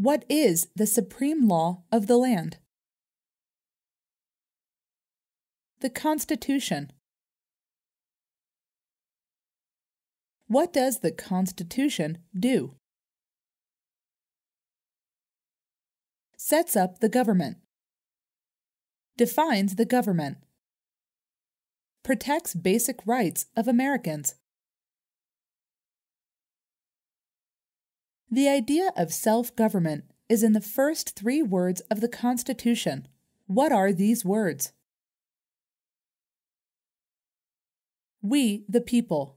What is the supreme law of the land? The Constitution. What does the Constitution do? Sets up the government. Defines the government. Protects basic rights of Americans. The idea of self-government is in the first 3 words of the Constitution. What are these words? We, the people.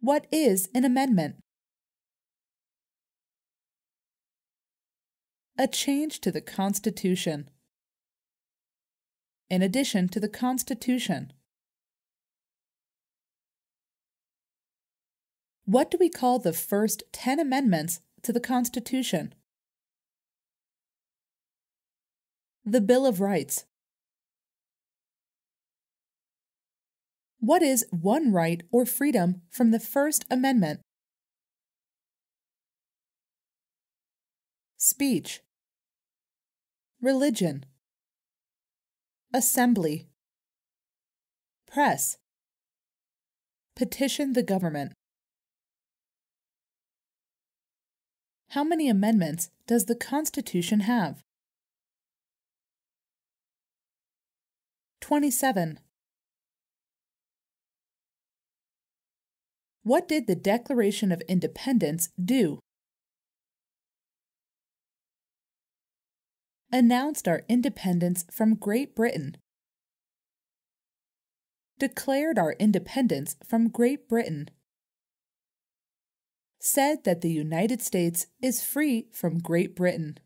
What is an amendment? A change to the Constitution. In addition to the Constitution. What do we call the first 10 amendments to the Constitution? The Bill of Rights. What is one right or freedom from the First Amendment? Speech. Religion. Assembly. Press. Petition the government. How many amendments does the Constitution have? 27. What did the Declaration of Independence do? Announced our independence from Great Britain. Declared our independence from Great Britain. Said that the United States is free from Great Britain.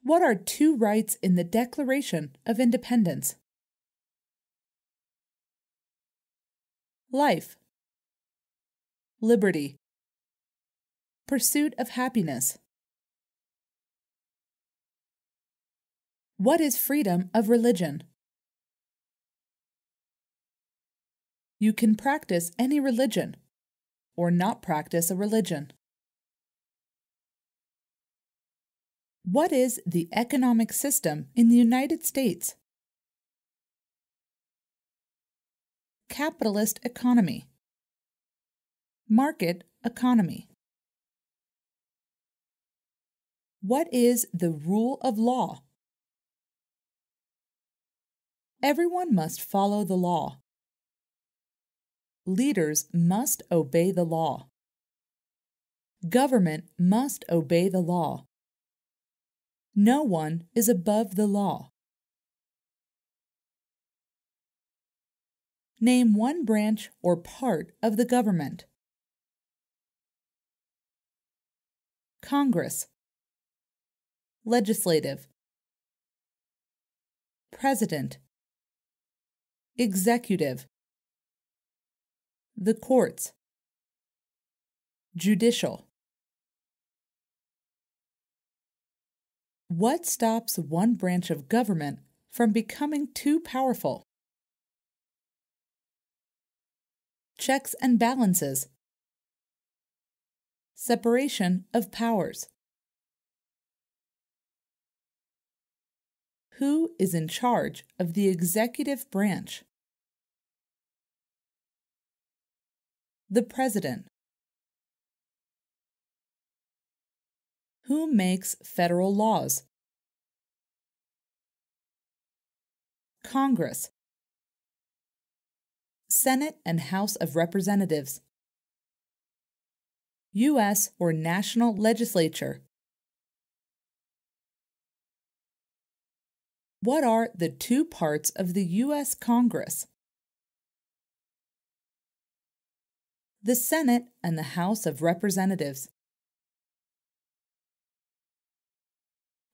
What are 2 rights in the Declaration of Independence? Life. Liberty. Pursuit of happiness. What is freedom of religion? You can practice any religion, or not practice a religion. What is the economic system in the United States? Capitalist economy. Market economy. What is the rule of law? Everyone must follow the law. Leaders must obey the law. Government must obey the law. No one is above the law. Name one branch or part of the government. Congress. Legislative. President. Executive. The courts. Judicial. What stops one branch of government from becoming too powerful? Checks and balances. Separation of powers. Who is in charge of the executive branch? The President. Who makes federal laws? Congress. Senate and House of Representatives. U.S. or national legislature. What are the 2 parts of the U.S. Congress? The Senate and the House of Representatives.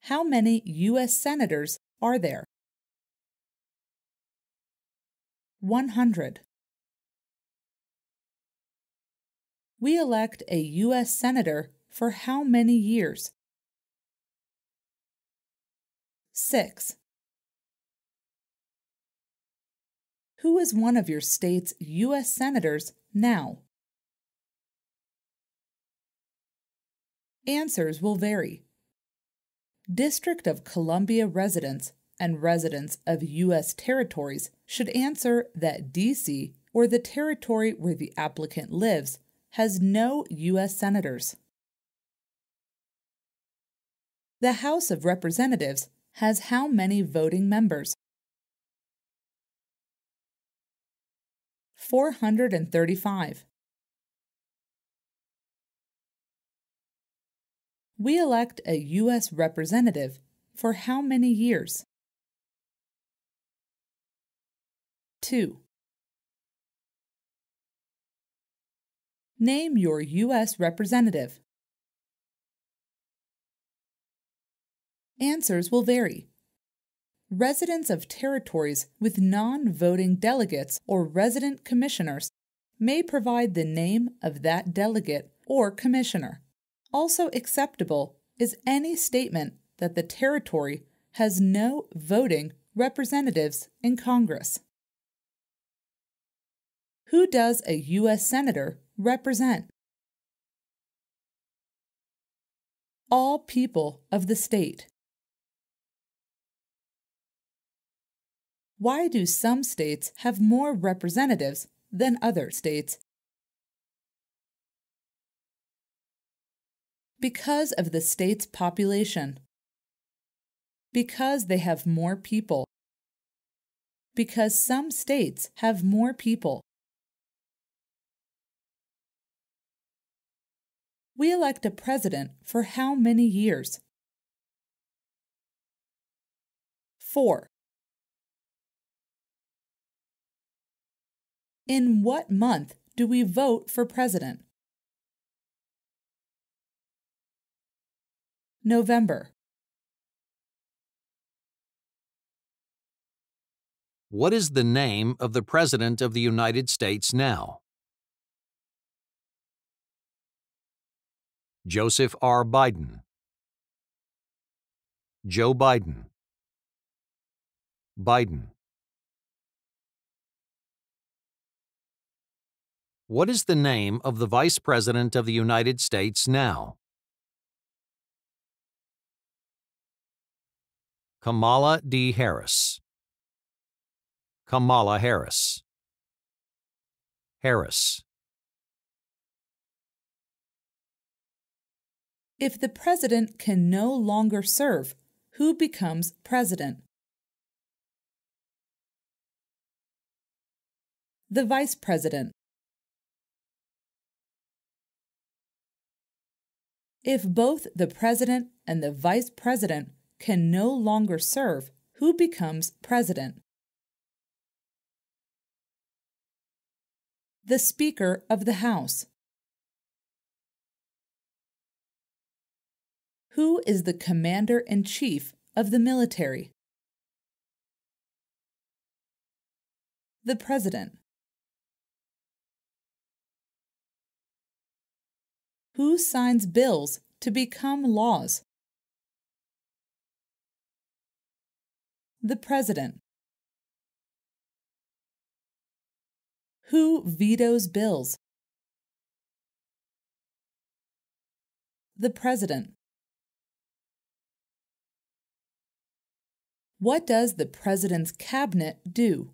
How many U.S. senators are there? 100. We elect a U.S. senator for how many years? 6. Who is one of your state's U.S. senators now? Answers will vary. District of Columbia residents and residents of U.S. territories should answer that D.C., or the territory where the applicant lives, has no U.S. senators. The House of Representatives has how many voting members? 435. We elect a U.S. representative for how many years? 2. Name your U.S. representative. Answers will vary. Residents of territories with non-voting delegates or resident commissioners may provide the name of that delegate or commissioner. Also acceptable is any statement that the territory has no voting representatives in Congress. Who does a U.S. Senator represent? All people of the state. Why do some states have more representatives than other states? Because of the state's population. Because they have more people. Because some states have more people. We elect a president for how many years? 4. In what month do we vote for president? November. What is the name of the President of the United States now? Joseph R. Biden. Joe Biden. Biden. What is the name of the Vice President of the United States now? Kamala D. Harris. Kamala Harris. Harris. If the president can no longer serve, who becomes president? The vice president. If both the president and the vice president can no longer serve, who becomes president? The Speaker of the House. Who is the Commander-in-Chief of the military? The President. Who signs bills to become laws? The President. Who vetoes bills? The President. What does the President's cabinet do?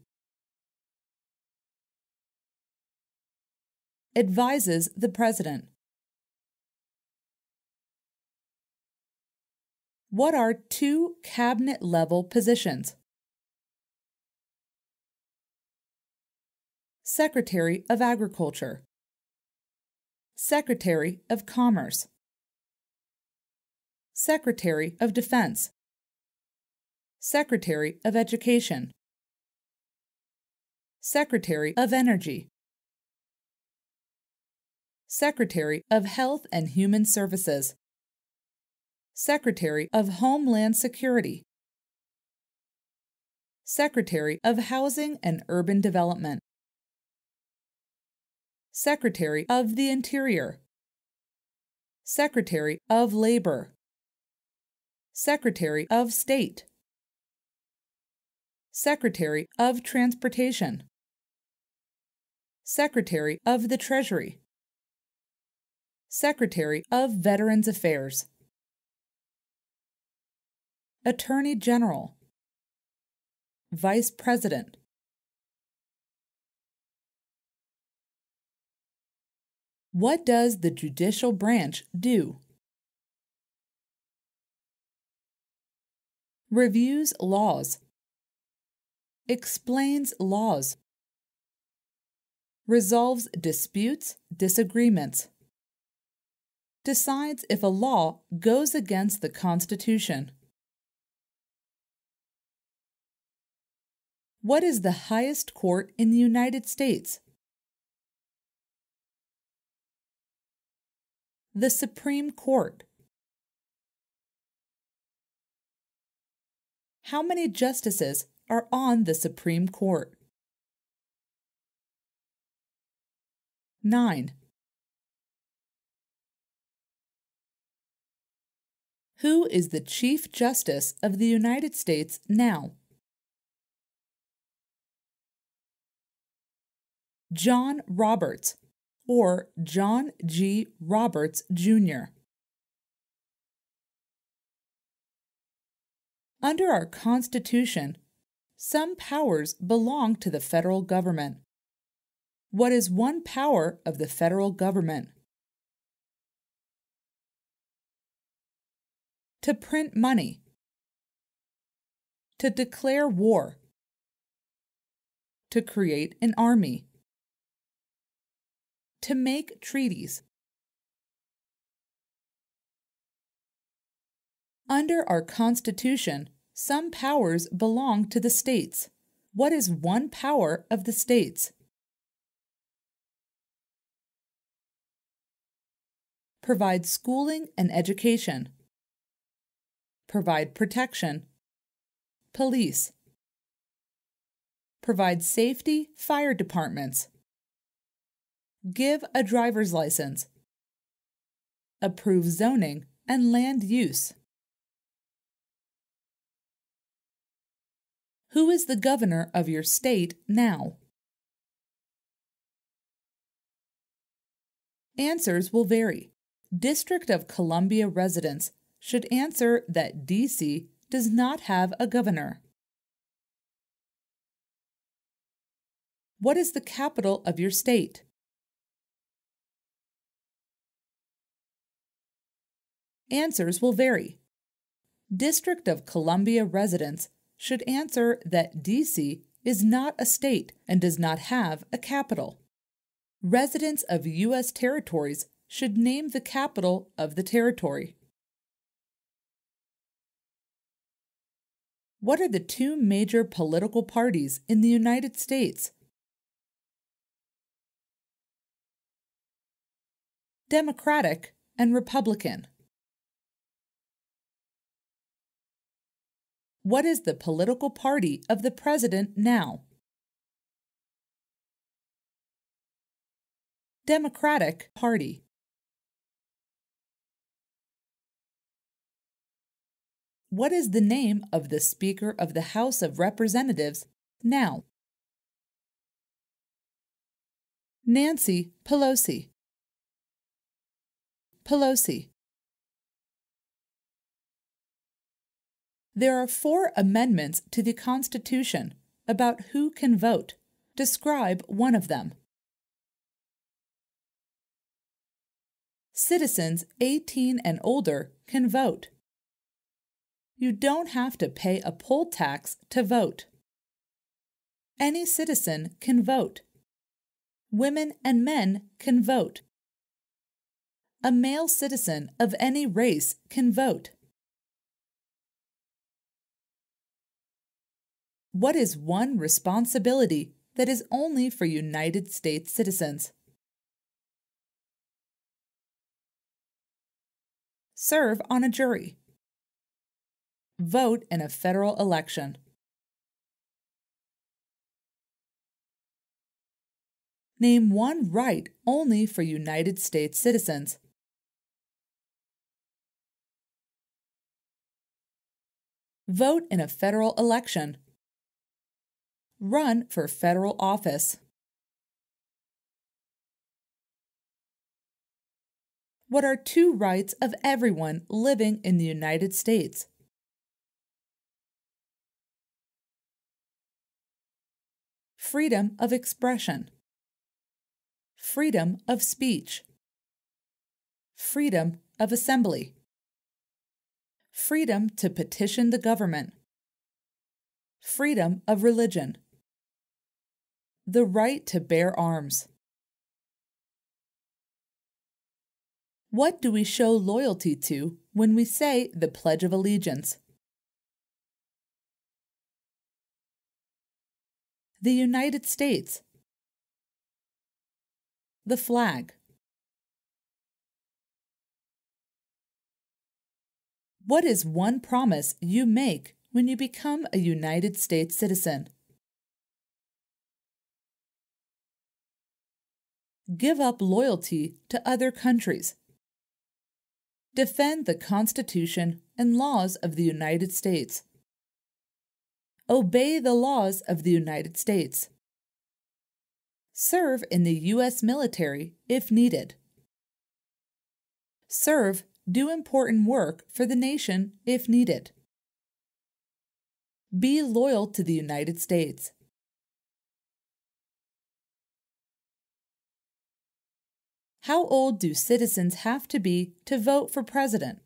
Advises the President. What are two cabinet-level positions? Secretary of Agriculture. Secretary of Commerce. Secretary of Defense. Secretary of Education. Secretary of Energy. Secretary of Health and Human Services. Secretary of Homeland Security. Secretary of Housing and Urban Development. Secretary of the Interior. Secretary of Labor. Secretary of State. Secretary of Transportation. Secretary of the Treasury, Secretary of Veterans Affairs, Attorney General, Vice President. What does the judicial branch do? Reviews laws, explains laws, resolves disputes, disagreements, decides if a law goes against the Constitution. What is the highest court in the United States? The Supreme Court. How many justices are on the Supreme Court? 9. Who is the Chief Justice of the United States now? John Roberts, or John G. Roberts, Jr. Under our Constitution, some powers belong to the federal government. What is one power of the federal government? To print money, to declare war, to create an army, to make treaties. Under our Constitution, some powers belong to the states. What is one power of the states? Provide schooling and education. Provide protection. Police. Provide safety, fire departments. Give a driver's license. Approve zoning and land use. Who is the governor of your state now? Answers will vary. District of Columbia residents should answer that D.C. does not have a governor. What is the capital of your state? Answers will vary. District of Columbia residents should answer that D.C. is not a state and does not have a capital. Residents of U.S. territories should name the capital of the territory. What are the two major political parties in the United States? Democratic and Republican. What is the political party of the president now? Democratic Party. What is the name of the Speaker of the House of Representatives now? Nancy Pelosi. Pelosi. There are 4 amendments to the Constitution about who can vote. Describe one of them. Citizens 18 and older can vote. You don't have to pay a poll tax to vote. Any citizen can vote. Women and men can vote. A male citizen of any race can vote. What is one responsibility that is only for United States citizens? Serve on a jury. Vote in a federal election. Name one right only for United States citizens. Vote in a federal election. Run for federal office. What are two rights of everyone living in the United States? Freedom of expression, freedom of speech, freedom of assembly, freedom to petition the government, freedom of religion, the right to bear arms. What do we show loyalty to when we say the Pledge of Allegiance? The United States. The flag. What is one promise you make when you become a United States citizen? Give up loyalty to other countries. Defend the Constitution and laws of the United States. Obey the laws of the United States. Serve in the U.S. military if needed. Serve, do important work for the nation if needed. Be loyal to the United States. How old do citizens have to be to vote for president?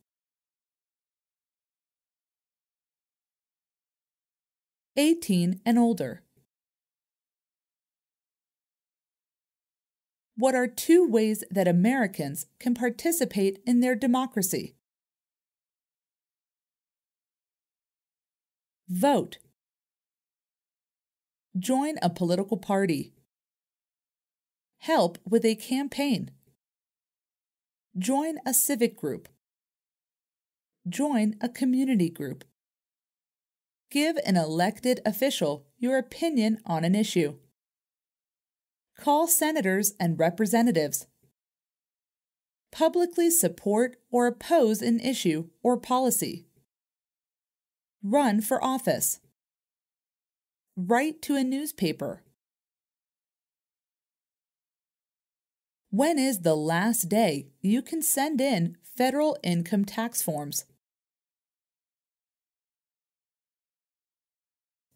18 and older. What are two ways that Americans can participate in their democracy? Vote. Join a political party. Help with a campaign. Join a civic group. Join a community group. Give an elected official your opinion on an issue. Call senators and representatives. Publicly support or oppose an issue or policy. Run for office. Write to a newspaper. When is the last day you can send in federal income tax forms?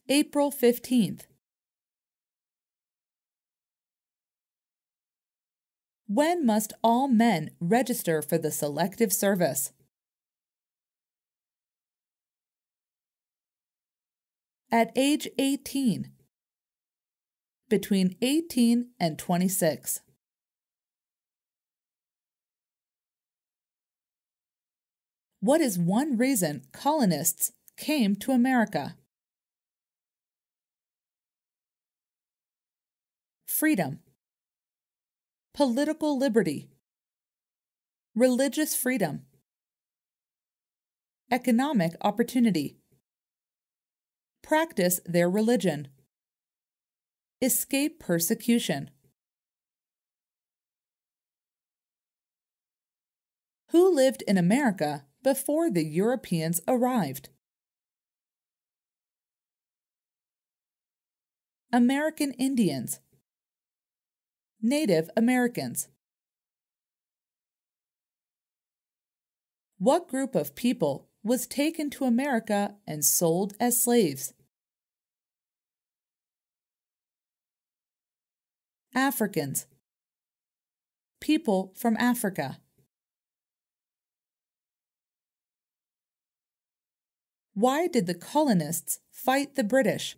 April 15th. When must all men register for the Selective Service? At age 18. Between 18 and 26. What is one reason colonists came to America? Freedom. Political liberty. Religious freedom. Economic opportunity. Practice their religion. Escape persecution. Who lived in America before the Europeans arrived? American Indians. Native Americans. What group of people was taken to America and sold as slaves? Africans. People from Africa. Why did the colonists fight the British?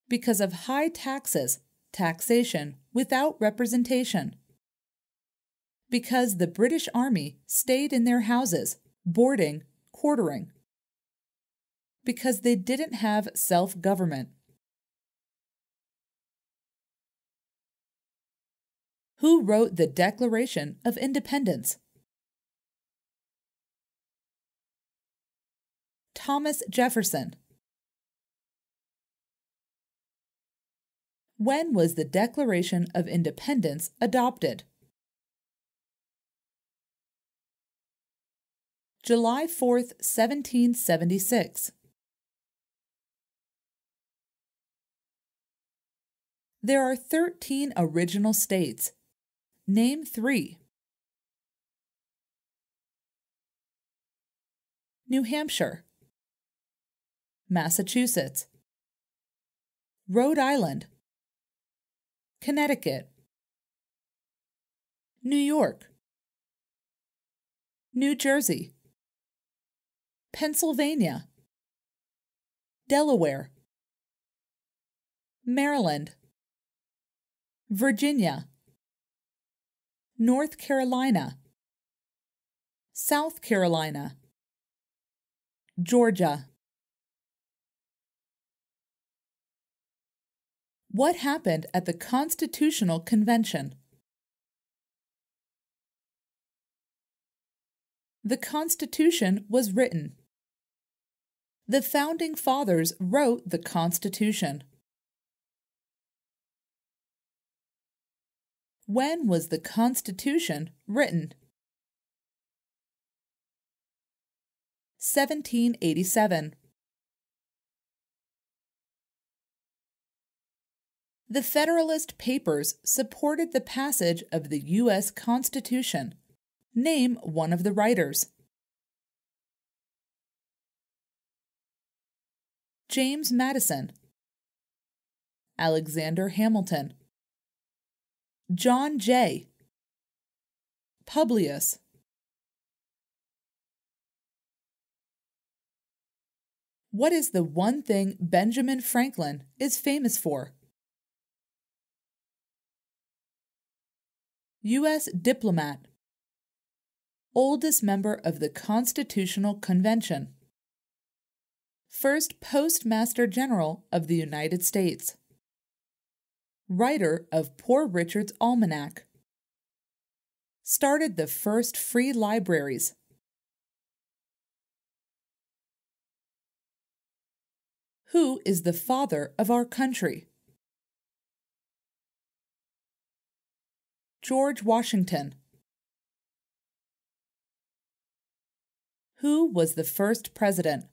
Because of high taxes, taxation without representation. Because the British Army stayed in their houses, boarding, quartering. Because they didn't have self-government. Who wrote the Declaration of Independence? Thomas Jefferson. When was the Declaration of Independence adopted? July 4th, 1776. There are 13 original states. Name 3. New Hampshire, Massachusetts, Rhode Island, Connecticut, New York, New Jersey, Pennsylvania, Delaware, Maryland, Virginia, North Carolina, South Carolina, Georgia. What happened at the Constitutional Convention? The Constitution was written. The Founding Fathers wrote the Constitution. When was the Constitution written? 1787. The Federalist Papers supported the passage of the U.S. Constitution. Name one of the writers. James Madison, Alexander Hamilton, John Jay, Publius. What is the one thing Benjamin Franklin is famous for? U.S. diplomat. Oldest member of the Constitutional Convention. First Postmaster General of the United States. Writer of Poor Richard's Almanac. Started the first free libraries. Who is the father of our country? George Washington. Who was the first president?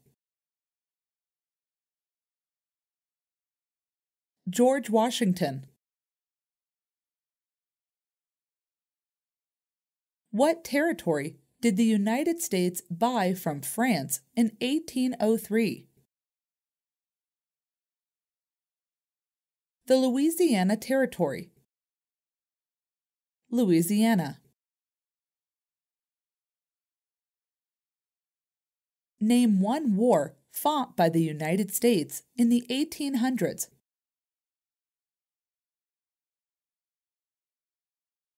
George Washington. What territory did the United States buy from France in 1803? The Louisiana Territory. Louisiana. Name one war fought by the United States in the 1800s.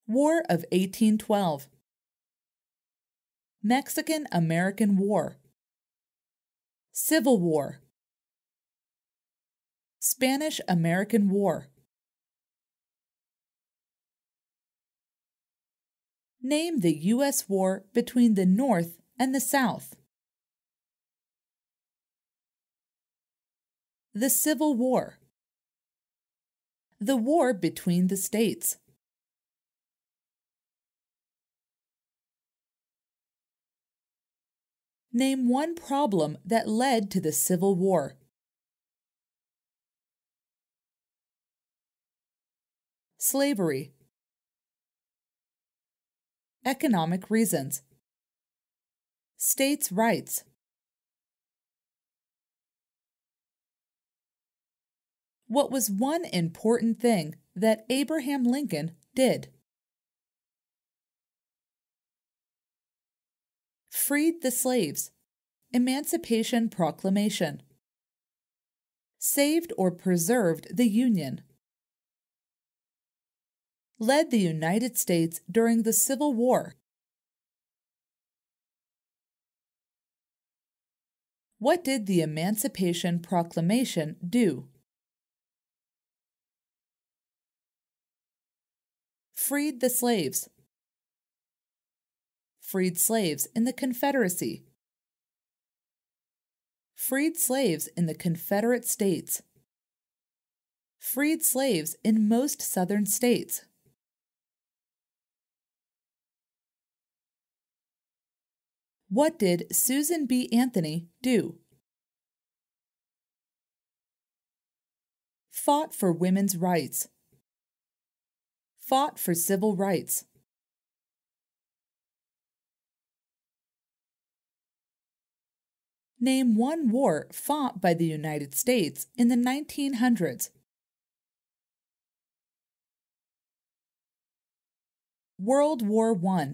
War of 1812. Mexican-American War. Civil War. Spanish-American War. Name the U.S. war between the North and the South. The Civil War. The war between the states. Name one problem that led to the Civil War. Slavery. Economic reasons. States' rights. What was one important thing that Abraham Lincoln did? Freed the slaves. Emancipation Proclamation. Saved or preserved the Union. Led the United States during the Civil War. What did the Emancipation Proclamation do? Freed the slaves. Freed slaves in the Confederacy. Freed slaves in the Confederate States. Freed slaves in most southern states. What did Susan B. Anthony do? Fought for women's rights Fought for civil rights. Name one war fought by the United States in the 1900s. World War I,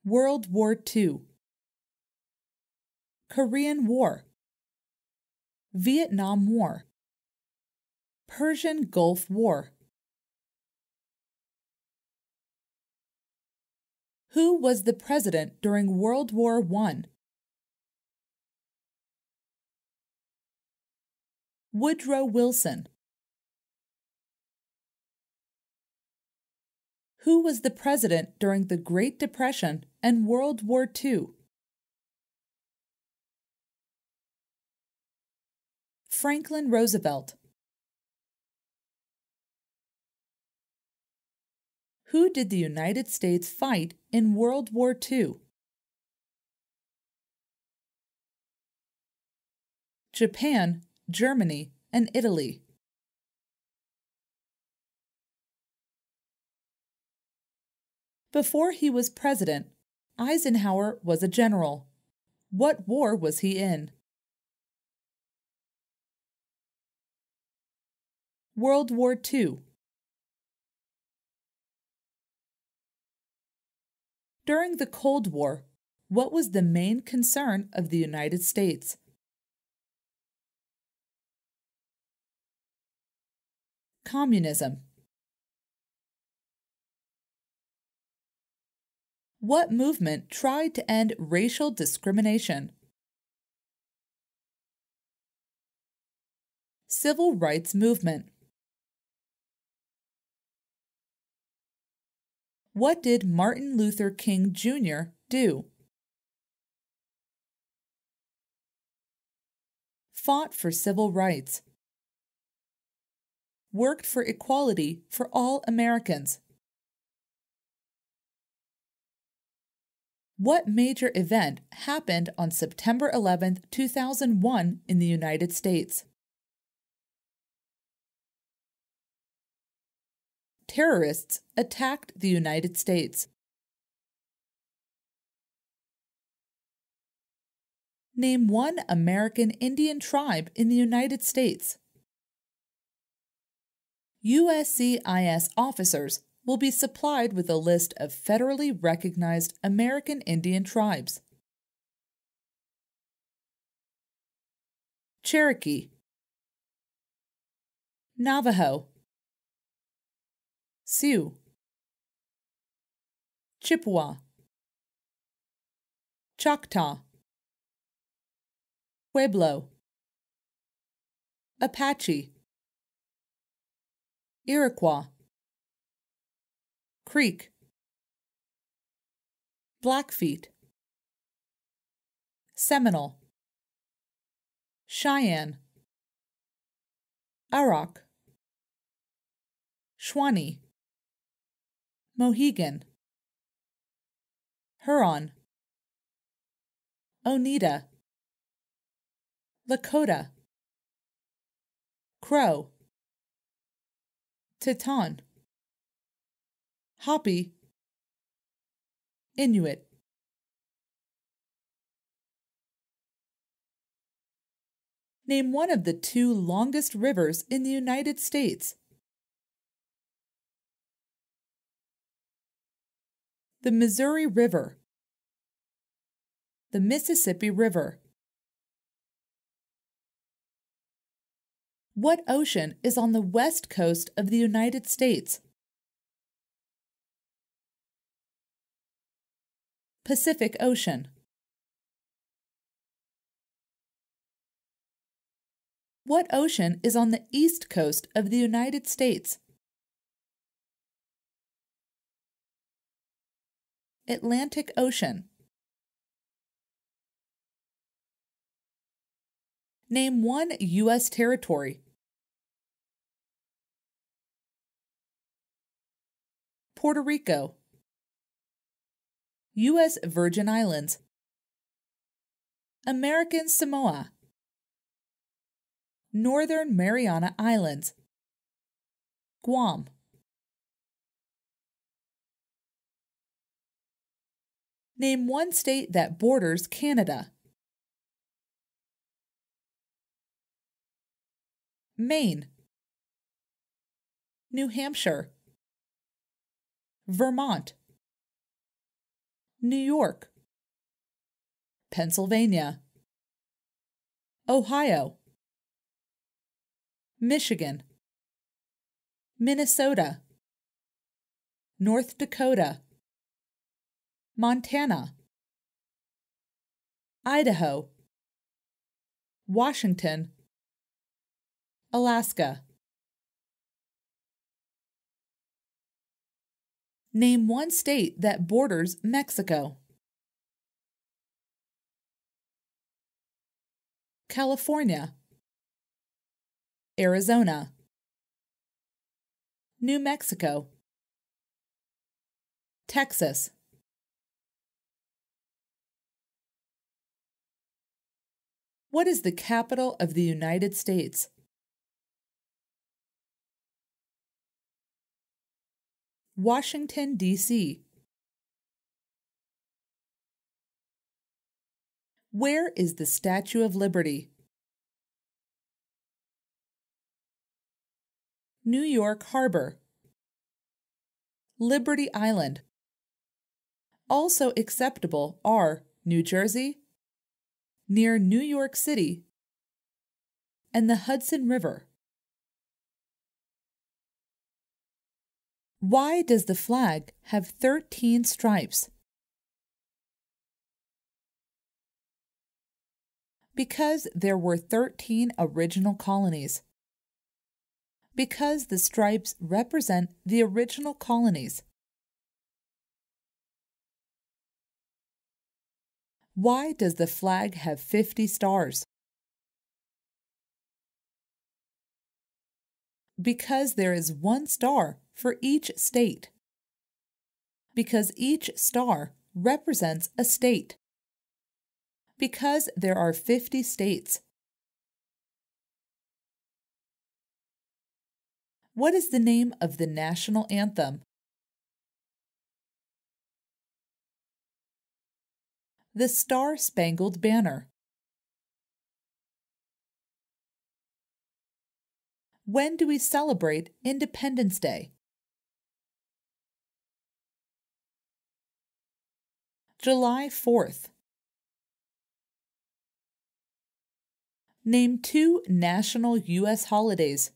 World War II, Korean War, Vietnam War, Persian Gulf War. Who was the president during World War I? Woodrow Wilson. Who was the president during the Great Depression and World War II? Franklin Roosevelt. Who did the United States fight in World War II? Japan, Germany, and Italy. Before he was president, Eisenhower was a general. What war was he in? World War II. During the Cold War, what was the main concern of the United States? Communism. What movement tried to end racial discrimination? Civil rights movement. What did Martin Luther King Jr. do? Fought for civil rights. Worked for equality for all Americans. What major event happened on September 11, 2001 in the United States? Terrorists attacked the United States. Name one American Indian tribe in the United States. USCIS officers will be supplied with a list of federally recognized American Indian tribes. Cherokee, Navajo, Sioux, Chippewa, Choctaw, Pueblo, Apache, Iroquois, Creek, Blackfeet, Seminole, Cheyenne, Arok, Shawnee, Mohegan, Huron, Oneida, Lakota, Crow, Teton, Hopi, Inuit. Name one of the two longest rivers in the United States. The Missouri River, the Mississippi River. What ocean is on the west coast of the United States? Pacific Ocean. What ocean is on the east coast of the United States? Atlantic Ocean. Name one U.S. territory. Puerto Rico, U.S. Virgin Islands, American Samoa, Northern Mariana Islands, Guam. Name one state that borders Canada. Maine, New Hampshire, Vermont, New York, Pennsylvania, Ohio, Michigan, Minnesota, North Dakota, Montana, Idaho, Washington, Alaska. Name one state that borders Mexico. California, Arizona, New Mexico, Texas. What is the capital of the United States? Washington, D.C. Where is the Statue of Liberty? New York Harbor, Liberty Island. Also acceptable are New Jersey, near New York City, and the Hudson River. Why does the flag have 13 stripes? Because there were 13 original colonies. Because the stripes represent the original colonies. Why does the flag have 50 stars? Because there is one star for each state. Because each star represents a state. Because there are 50 states. What is the name of the national anthem? The Star-Spangled Banner. When do we celebrate Independence Day? July 4th. Name 2 national U.S. holidays.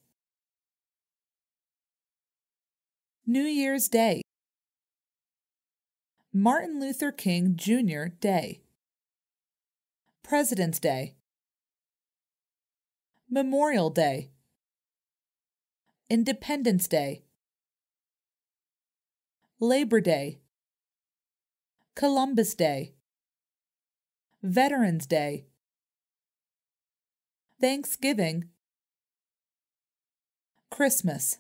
New Year's Day, Martin Luther King Jr. Day, President's Day, Memorial Day, Independence Day, Labor Day, Columbus Day, Veterans Day, Thanksgiving, Christmas.